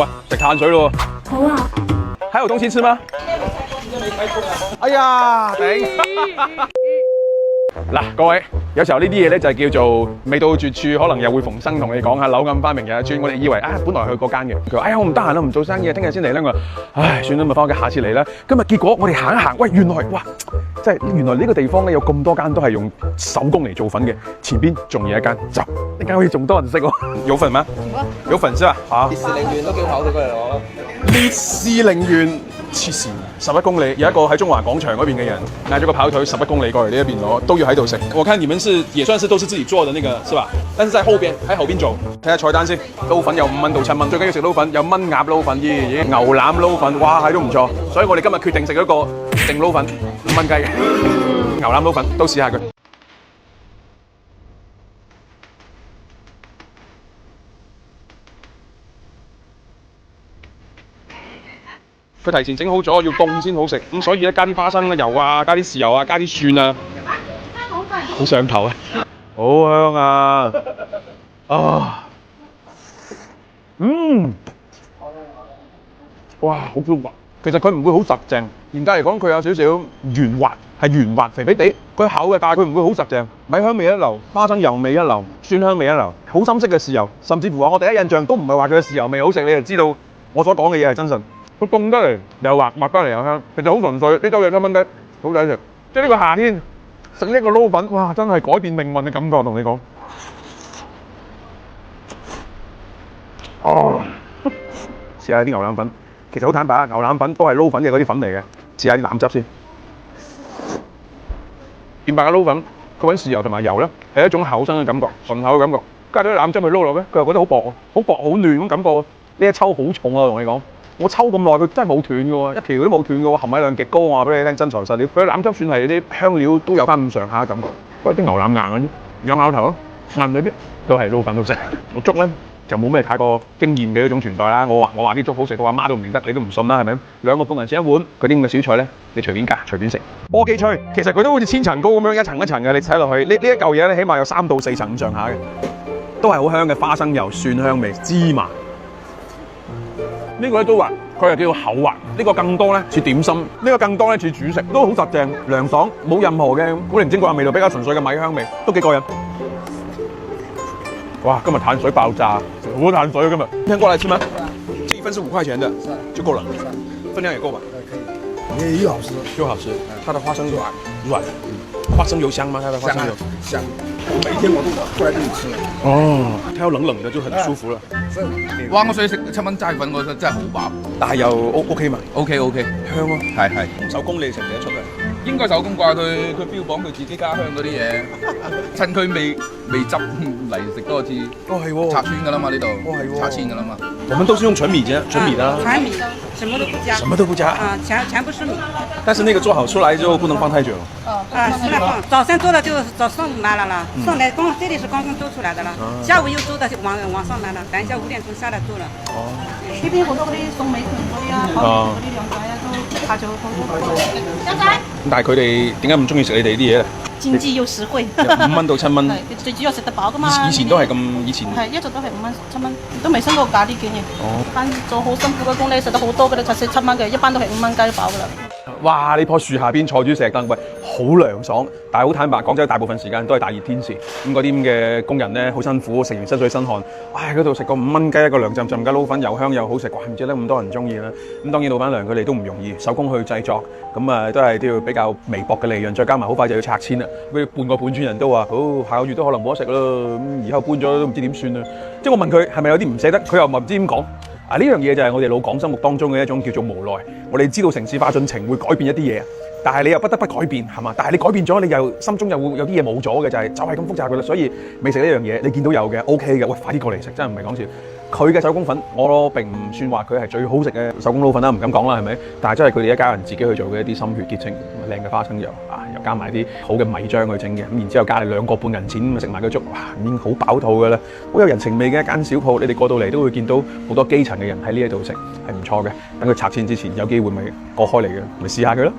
喂，食碳水咯。好啊。還有東西吃嗎？哎呀，頂！嗱，各位，有時候呢啲嘢咧就係叫做未到絕處，可能又會逢生同你講下柳暗花明又一村。我哋以為本來去嗰間嘅，佢話：哎呀，我唔得閒啦，唔做生意，聽日先嚟啦。我話：唉，算啦，咪翻屋企，下次嚟啦。今日結果我哋行一行，喂，原來哇，即係原來呢個地方咧有咁多間都係用手工嚟做粉嘅，前邊仲有一間，就呢間好似仲多人識喎。有粉嗎？有粉是吧？好。烈士陵園都幾好，你過嚟攞啦。烈士陵園。黐線，11公里有一個喺中華廣場嗰邊嘅人嗌咗個跑腿11公里過嚟呢一邊攞，都要喺度食。我看你們是也算是都是自己做的那個是吧？但是在後邊喺後邊做，睇下菜單先。撈粉有5蚊到7蚊，最緊要食撈粉，有炆鴨撈粉、牛腩撈粉，哇係都唔錯。所以我哋今日決定食一個淨撈粉5蚊雞嘅牛腩撈粉，都試下佢。佢提前整好咗，要凍先好食，咁所以咧加啲花生油啊，加啲豉油啊，加啲蒜啊，好上頭啊，好香啊！哇，好飄滑。其實佢唔會好實淨，嚴格嚟講佢有少少圓滑，係圓滑肥肥地，佢厚嘅，但係佢唔會好實淨。米香味一流，花生油味一流，酸香味一流，好深色嘅豉油，甚至乎話我第一印象都唔係話佢嘅豉油味好食，你就知道我所講嘅嘢係真實。佢凍得嚟又滑，滑得嚟又香，其實好純粹。呢兜嘢7蚊雞，好抵食。即係呢個夏天食呢個撈粉，哇！真係改變命運嘅感覺，同你講。試下啲牛腩粉，其實好坦白，牛腩粉都係撈粉嘅嗰啲粉嚟嘅。試下啲腩汁先。變白嘅撈粉，佢揾豉油同埋油咧，係一種厚身嘅感覺，順口嘅感覺。加咗啲腩汁去撈落咧，佢又覺得好薄，好薄好嫩咁感覺。呢一抽好重啊，同你講。我抽咁耐，佢真係冇斷嘅喎，一條都冇斷嘅喎，含米量極高，我話俾你聽，真材實料。佢啲腩汁算係啲香料都有翻咁上下嘅感覺，不過啲牛腩硬嘅啫，有咬頭咯，硬裏邊都係撈粉都食。個粥咧就冇咩太過驚豔嘅一種存在啦。我話啲粥好食到阿媽都唔認得，你都唔信啦，係咪？2個半銀錢一碗，嗰啲咁嘅小菜咧，你隨便夾，隨便食。波記脆，其實佢都好似千層糕咁樣一層一層嘅，你睇落去呢一嚿嘢咧，起碼有3到4層咁上下嘅，都係好香嘅花生油、蒜香味、芝麻。呢個咧都話佢係叫做厚滑，呢個更多咧似點心，呢個更多咧似主食，都好實淨、涼爽，冇任何嘅古靈精怪嘅味道，比較純粹嘅米香味，都幾過癮。哇！今日碳水爆炸，好碳水啊！今日，今天過來吃嗎？這一份是5塊錢的，就夠了，分量也夠吧？可以，也好吃，又好吃。它的花生軟，花生油香嗎？它的花生油香。每天我都過來這裡吃。哦，它要冷冷的就很舒服了。哇！我想食7蚊齋粉，我覺得真係好飽。但係又 OK 嘛 OK， 香咯。係。手工你食唔食得出啊？應該手工啩，佢標榜佢自己家鄉嗰啲嘢，趁佢未執嚟食多次。哦係喎，拆穿㗎啦嘛呢度。哦係喎，拆遷㗎啦嘛。我們都是用純米的，純米的。全米，什麼都不加。什麼都不加。啊，全部是米。但是那個做好出來之後不能放太久。啊，是放。早上做的就早上午拿了啦，上來這裡是剛剛做出來的啦，下午又做的往上拿了，等一下5點鐘下來做了。呢邊好多嗰啲送美團嗰啲啊，嗰啲兩仔啊都下咗好多。兩仔。但係佢哋點解唔中意食你哋啲嘢咧？經濟又實惠。5蚊到7蚊。最主要食得飽噶嘛。以前都係咁，以前。係一直都係5蚊7蚊，都未升過價呢件嘢。但做好辛苦嘅工，你食得好多嘅，你就食7蚊嘅，一般都係5蚊雞飽噶啦。哇！呢棵樹下邊坐住石凳，喂，好涼爽。但係好坦白，廣州大部分時間都係大熱天時，咁嗰啲咁嘅工人咧好辛苦，食完身水身汗，唉，嗰度食個5蚊雞一個涼浸浸嘅撈粉，又香又好食，怪唔知得咁多人中意啦。咁當然老闆娘佢哋都唔容易，手工去製作，咁啊都要比較微薄嘅利潤，再加埋好快就要拆遷啦。佢半個本村人都話，好下個月都可能冇得食咯，咁以後搬咗都唔知點算啦。即係我問佢係咪有啲唔捨得，佢又唔知點講。呢樣嘢就係我哋老港心目當中嘅一種叫做無奈。我哋知道城市化進程會改變一啲嘢，但係你又不得不改變，係嘛？但係你改變咗，你又心中又會有啲嘢冇咗嘅，就係咁複雜嘅啦。所以美食呢樣嘢，你見到有嘅 OK 嘅，喂，快啲過嚟食，真係唔係講笑。佢嘅手工粉，我並唔算話佢係最好食嘅手工撈粉啦，唔敢講啦，係咪？但係真係佢哋一家人自己去做嘅一啲心血結晶，靚嘅花生油啊，又加埋啲好嘅米漿去整嘅，咁然之後加你2個半銀錢咁食埋個粥，哇，已經好飽肚㗎啦，好有人情味嘅一間小鋪。你哋過到嚟都會見到好多基層嘅人喺呢一度食，係唔錯嘅。等佢拆遷之前有機會咪過開嚟嘅，咪試下佢咯。